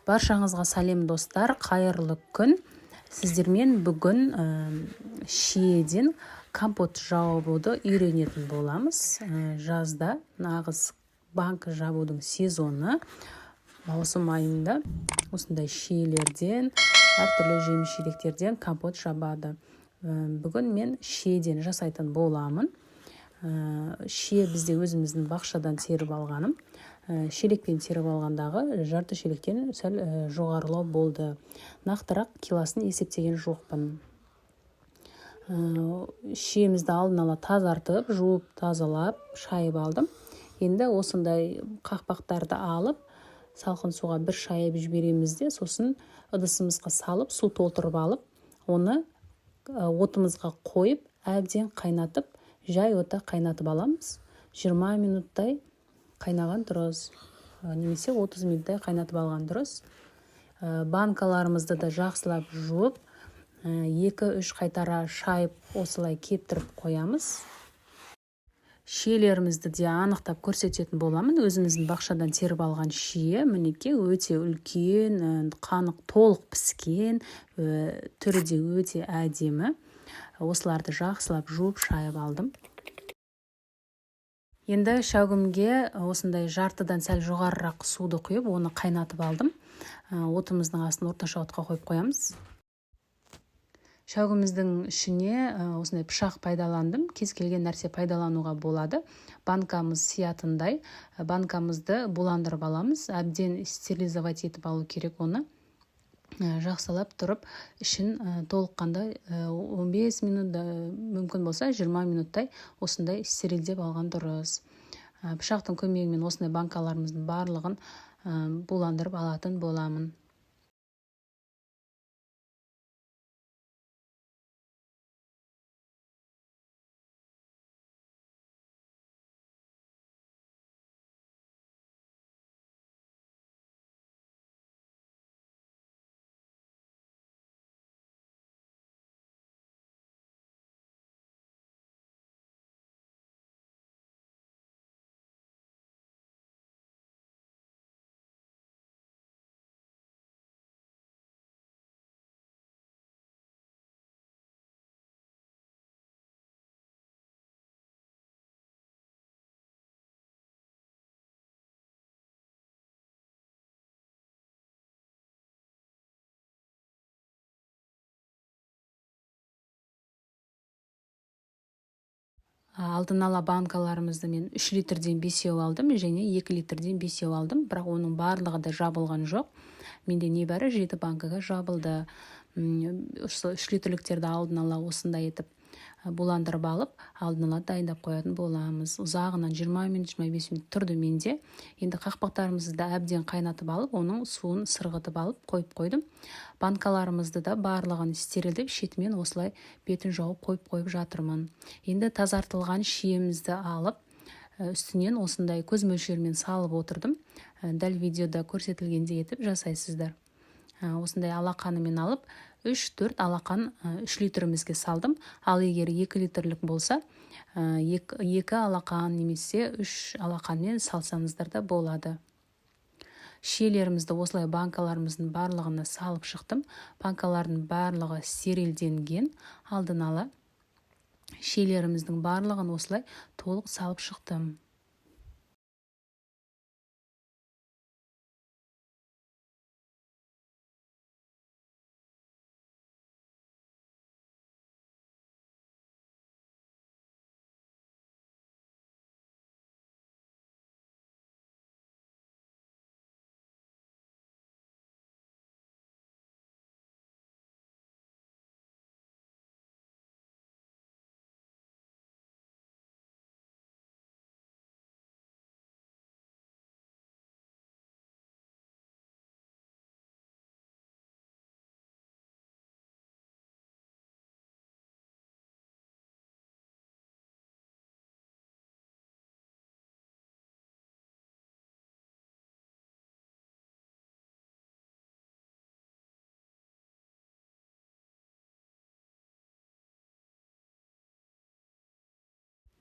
Баршаңызға сәлем достар, қайырлы күн. Сіздермен бүгін шиеден компот жабуды үйренетін боламыз. Жазда нағыз банка жабудың сезоны. Маусым айында осындай шиелерден, әртүрлі жеміс-жидектерден компот жабады. Бүгін мен шиеден жасайтын боламын. Шие бізде өзіміздің бақшадан теріп алғаным. Шелекпен теріп алғандағы жарты шелектен сәл жоғарылау болды. Нақтырақ килосын есептеген жоқпын. Шиемізді алдын ала тазартып, жуып, тазалап, шайып алдым. Енді осындай қақпақтарды алып, салқын суға бір шайып жібереміз де, сосын ыдысымызға салып, су толтырып алып, оны отымызға қойып, әбден қайнатып, жай отта қайнатып аламыз. 20 минуттай қайнаған дұрыс, немесе 30 минуттай қайнатып алған дұрыс. Банкаларымызды да жақсылап жуып, 2-3 қайтара шайып, осылай кептіріп қоямыз. Шиелерімізді де анықтап көрсететін боламын. Өзіміздің бақшадан теріп алған шие, мінеке өте үлкен, қанық толық піскен, түрі де өте әдемі. Осыларды жақсылап жуып шайып алдым. Енді шәугімге осындай жартыдан сәл жоғарырақ суды құйып, оны қайнатып алдым. Отымыздың астын орташа отқа қойып қоямыз. Шәугіміздің ішіне осындай пышақ пайдаландым. Кез келген нәрсе пайдалануға болады. Банкамыз сиятындай. Банкамызды буландырып аламыз. Әбден стерилизовать етіп алу керек оны. Жақсылап тұрып, ішін толыққанда 15 минут, мүмкін болса 20 минуттай осындай стерилдеп алған дұрыс. Пышақтың көмегімен осындай банкаларымыздың барлығын буландырып алатын боламын. Алдын ала банкаларымызды мен 3 литрден 5 алдым, және 2 литрден 5 алдым, бірақ оның барлығы да жабылған жоқ. Менде небәрі 7 банкаға жабылды. 3 литрліктерді алдын ала осындай етіп буландырып алып, алдын ала дайындап қоятын боламыз. Ұзағынан 20 минут, 25 минут тұрды менде. Енді қақпақтарымызды да әбден қайнатып алып, оның суын сырғытып алып қойып қойдым. Банкаларымызды да барлығын стерилдеп, шетімен осылай бетін жауып қойып жатырмын. Енді тазартылған шиемізді алып, үстінен осындай көз мөлшермен салып отырдым. Дәл видеода көрсетілгенде етіп жасайсыздар. Осындай алақанымен алып, 3-4 алақан 3 литрімізге салдым. Ал егер 2 литрлік болса, 2 алақан немесе 3 алақанмен салсаңыздар да болады. Шиелерімізді осылай банкаларымыздың барлығына салып шықтым. Банкалардың барлығы стерилденген. Алдын ала шиелеріміздің барлығын осылай толық салып шықтым.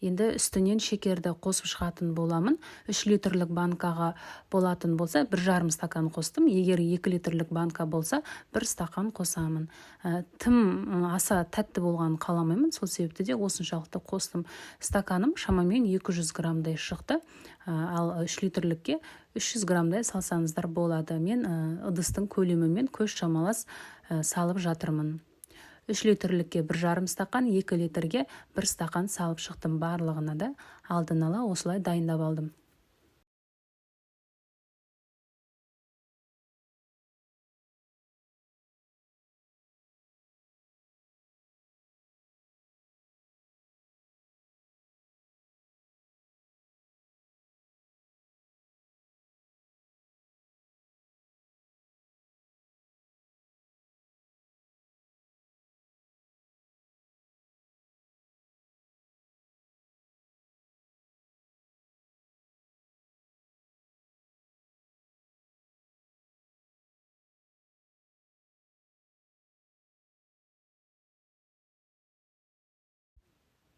Енді үстінен шекерді қосып шығатын боламын. 3 литрлік банкаға болатын болса 1,5 стакан қостым. Егер 2 литрлік банка болса 1 стакан қосамын. Тым аса тәтті болғанын қаламаймын, сол себепті де осыншалықты қостым. Стаканым шамамен 200 граммдай шықты, ал 3 литрлікке 300 граммдай салсаңыздар болады. Мен ыдыстың көлемімен көз шамалас салып жатырмын. 3 литрлікке 1,5 стакан, 2 литрге 1 стакан салып шықтым. Барлығына да алдын ала осылай дайындап алдым.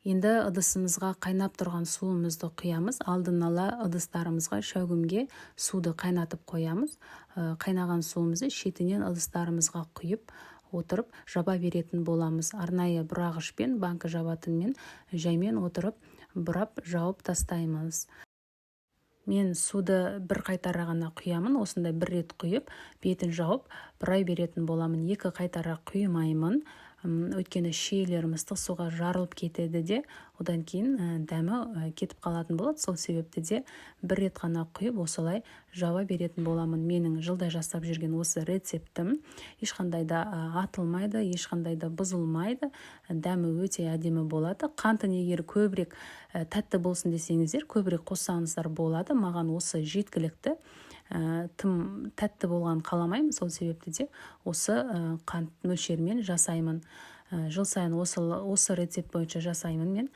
Енді ыдысымызға қайнап тұрған суымызды құямыз. Алдын ала ыдыстарымызға шәугімге суды қайнатып қоямыз. Қайнаған суымызды шетінен ыдыстарымызға құйып отырып жаба беретін боламыз. Арнайы бұрағышпен, банка жабатынмен жаймен отырып бұрап жауып тастаймыз. Мен суды бір қайтара ғана құямын. Осындай бір рет құйып, бетін жауып бұрай беретін боламын. Екі қайтара құймаймын. Өйткені шиелерім ыстық суға жарылып кетеді де, одан кейін дәмі кетіп қалатын болады. Сол себепті де бір рет қана құйып осылай жаба беретін боламын. Менің жылдай жасап жүрген осы рецептім. Ешқандай да атылмайды, ешқандай да бұзылмайды. Дәмі өте әдемі болады. Қантын егер көбірек тәтті болсын десеңіздер, көбірек қоссаңыздар болады. Маған осы жеткілікті. Тым тәтті болған қаламаймын, сол себепті де осы қант мөлшермен жасаймын. Жыл сайын осы рецепт бойынша жасаймын мен.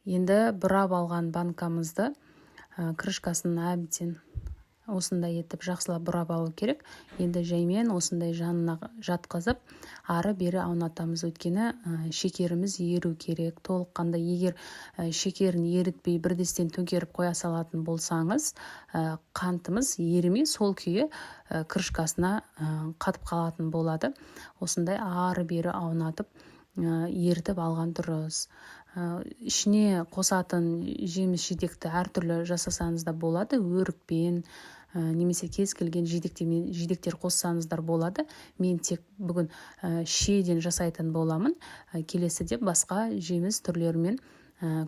Енді бұрап алған банкамызды крышкасын әбден осындай етіп жақсылап бұрап алу керек. Енді жаймен осындай жанына жатқызып, ары бері аунатамыз. Өйткені шекеріміз еру керек. Толыққанда егер шекерін ерітпей бірдестен төңкеріп қоя салатын болсаңыз, қантымыз ерімей сол күйі крышкасына қатып қалатын болады. Осындай ары бері аунатып ерітіп алған дұрыс. Ішіне қосатын жеміс жидекті әртүрлі жасасаңыз да болады. Өрікпен немесе кез келген жидектер қоссаңыздар болады. Мен тек бүгін шиеден жасайтын боламын. Келесіде басқа жеміс түрлерімен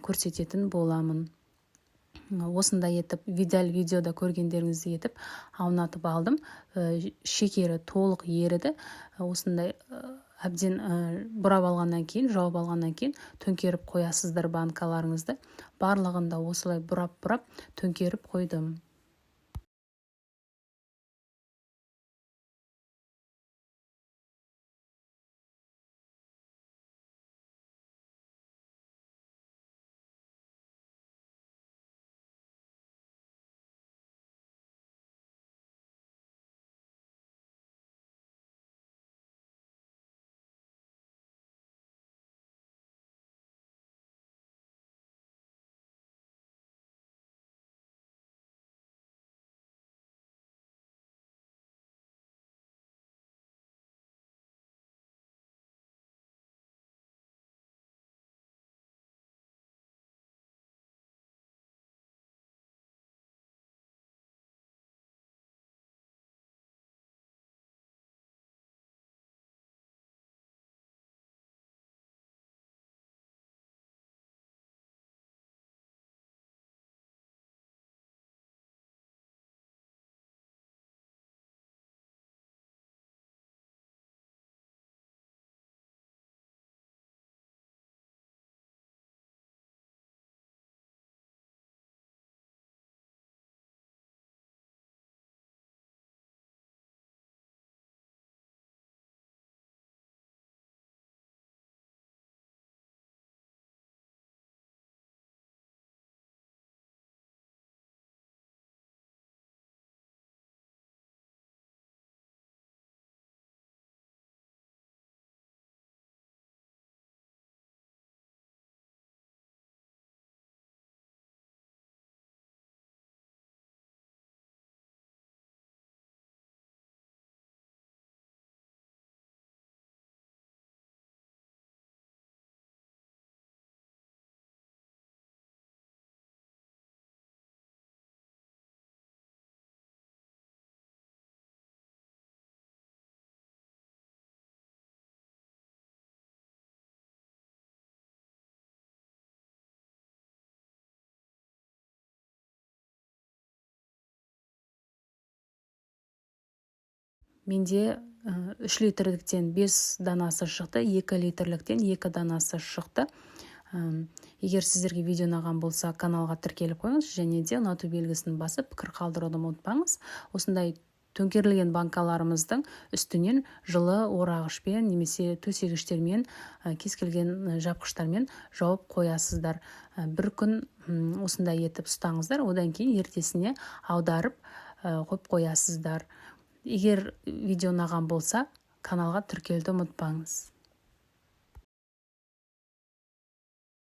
көрсететін боламын. Осындай етіп, видеода көргендеріңізді етіп аунатып алдым. Шекері толық еріді. Осындай әбден бұрап алғаннан кейін, жауып алғаннан кейін төңкеріп қоясыздар банкаларыңызды. Барлығында осылай бұрап төңкеріп қойдым. менде 3 литрдіктен 5 данасы шықты, 2 литрліктен 2 данасы шықты. Егер сіздерге видео ұнаған болса, каналға тіркеліп қойыңыз, және де ұнату белгісін басып пікір қалдыруды ұмытпаңыз. Осындай төңкерілген банкаларымыздың үстінен жылы орағышпен немесе төсегіштермен, кез келген жапқыштармен жауып қоясыздар. Бір күн осындай етіп ұстаңыздар, одан кейін ертесіне аударып қойып қоясыздар. Егер видео ұнаған болса, каналға тіркелуді ұмытпаңыз.